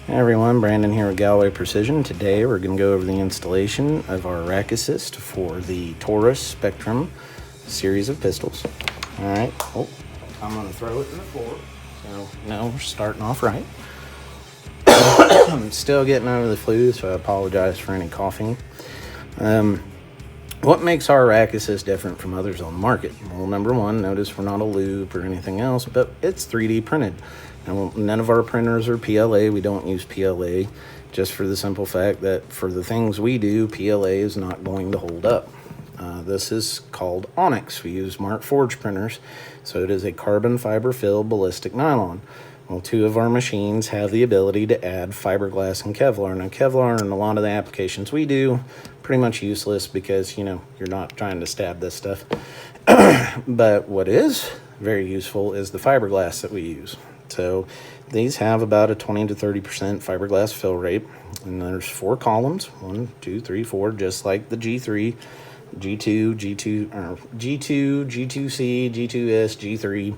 Hey everyone, Brandon here with Galloway Precision. Today we're going to go over the installation of our rack assist for the Taurus Spectrum series of pistols. Alright, I'm going to throw it to the floor. So, we're starting off right. I'm still getting over the flu, so I apologize for any coughing. What makes our rack assist different from others on the market? Well, number one, notice we're not a loop or anything else, but it's 3D printed. Now, none of our printers are PLA. We don't use PLA just for the simple fact that for the things we do, PLA is not going to hold up. This is called Onyx. We use Mark Forge printers, so it is a carbon fiber filled ballistic nylon. Well, two of our machines have the ability to add fiberglass and Kevlar. Now, Kevlar in a lot of the applications we do, pretty much useless because, you're not trying to stab this stuff. But what is very useful is the fiberglass that we use. So these have about a 20 to 30% fiberglass fill rate, and there's 4 columns, 1, 2, 3, 4, just like the G3, G2, G2, G2C, G2S, G3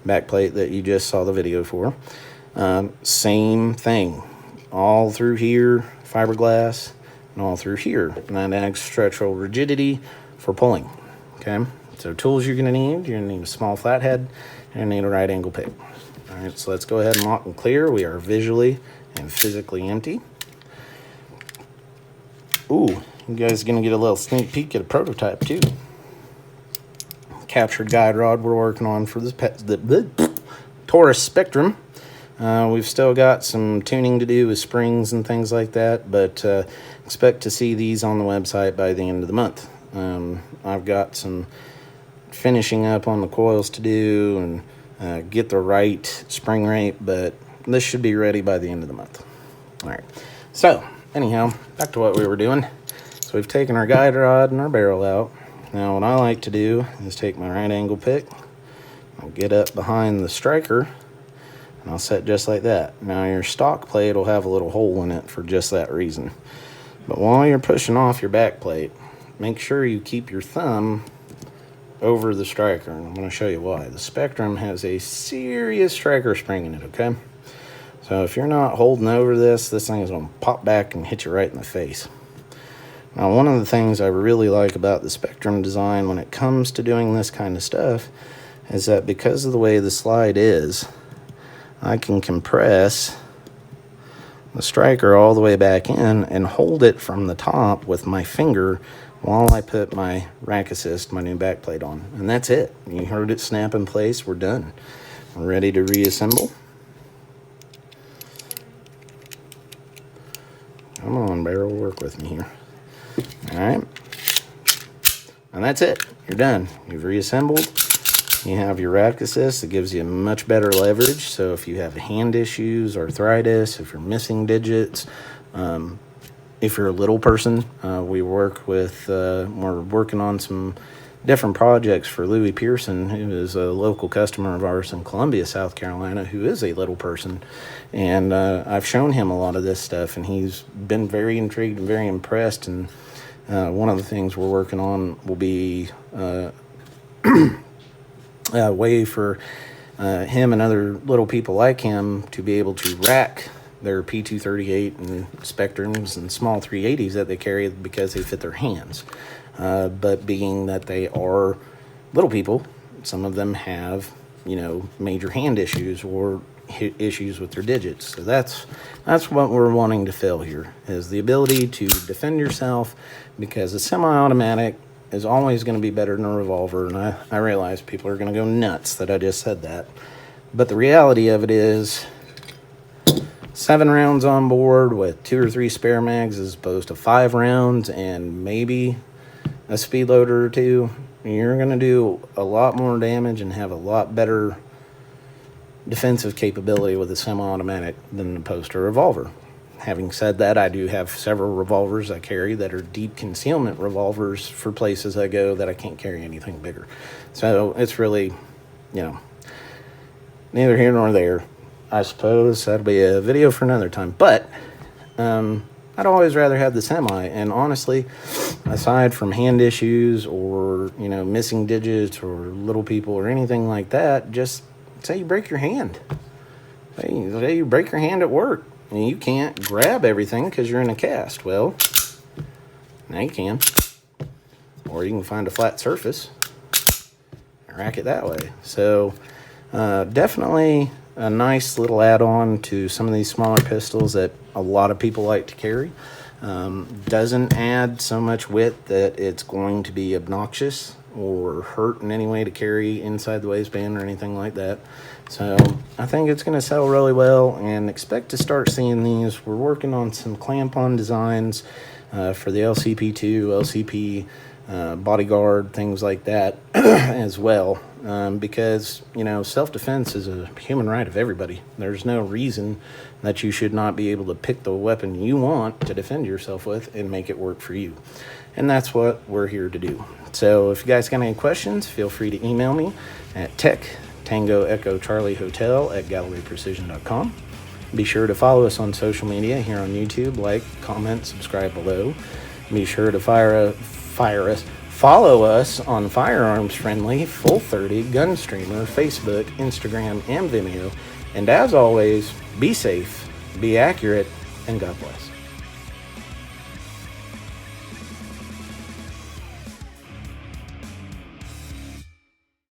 backplate that you just saw the video for. Same thing, all through here, fiberglass, and all through here, and that adds structural rigidity for pulling. Okay, so tools you're going to need a small flathead, and you need a right angle pick. All right, so let's go ahead and lock and clear. We are visually and physically empty. Ooh, you guys are going to get a little sneak peek at a prototype too. Captured guide rod we're working on for the Taurus Spectrum. We've still got some tuning to do with springs and things like that, but expect to see these on the website by the end of the month. I've got some finishing up on the coils to do and get the right spring rate, but this should be ready by the end of the month. All right, so anyhow, back to what we were doing. So we've taken our guide rod and our barrel out. Now what I like to do is take my right angle pick, I'll get up behind the striker, and I'll set just like that. Now your stock plate will have a little hole in it for just that reason. But while you're pushing off your back plate, make sure you keep your thumb over the striker, and I'm going to show you why. The Spectrum has a serious striker spring in it, okay? So if you're not holding over this thing is going to pop back and hit you right in the face. Now, one of the things I really like about the Spectrum design when it comes to doing this kind of stuff is that because of the way the slide is, I can compress the striker all the way back in and hold it from the top with my finger while I put my rack assist, my new backplate on. And that's it. You heard it snap in place. We're done. We're ready to reassemble. Come on, barrel, work with me here. All right. And that's it. You're done. You've reassembled. You have your rack assist. It gives you much better leverage. So if you have hand issues, arthritis, if you're missing digits, if you're a little person, we're working on some different projects for Louis Pearson, who is a local customer of ours in Columbia, South Carolina, who is a little person. And I've shown him a lot of this stuff, and he's been very intrigued and very impressed. And one of the things we're working on will be a way for him and other little people like him to be able to rack their P238 and Spectrums and small 380s that they carry because they fit their hands. But being that they are little people, some of them have, major hand issues or issues with their digits. So that's what we're wanting to fill here, is the ability to defend yourself, because a semi-automatic is always going to be better than a revolver. And I realize people are going to go nuts that I just said that. But the reality of it is 7 rounds on board with 2 or 3 spare mags as opposed to 5 rounds and maybe a speed loader or 2. You're going to do a lot more damage and have a lot better defensive capability with a semi-automatic than opposed to a revolver. Having said that, I do have several revolvers I carry that are deep concealment revolvers for places I go that I can't carry anything bigger. So it's really, neither here nor there. I suppose that'll be a video for another time. But I'd always rather have the semi. And honestly, aside from hand issues or, missing digits or little people or anything like that, just say you break your hand. Say you break your hand at work. and you can't grab everything because you're in a cast. Well, now you can. Or you can find a flat surface and rack it that way. So definitely a nice little add-on to some of these smaller pistols that a lot of people like to carry. Doesn't add so much width that it's going to be obnoxious or hurt in any way to carry inside the waistband or anything like that. So I think it's going to sell really well, and expect to start seeing these. We're working on some clamp-on designs for the LCP2, LCP, bodyguard, things like that as well, because, you know, self-defense is a human right of everybody. There's no reason that you should not be able to pick the weapon you want to defend yourself with and make it work for you. And that's what we're here to do. So if you guys got any questions, feel free to email me at Tango Echo Charlie Hotel at GallowayPrecision.com. Be sure to follow us on social media here on YouTube. Like, comment, subscribe below. Be sure to follow us on Firearms Friendly, Full 30, Gunstreamer, Facebook, Instagram, and Vimeo. And as always, be safe, be accurate, and God bless.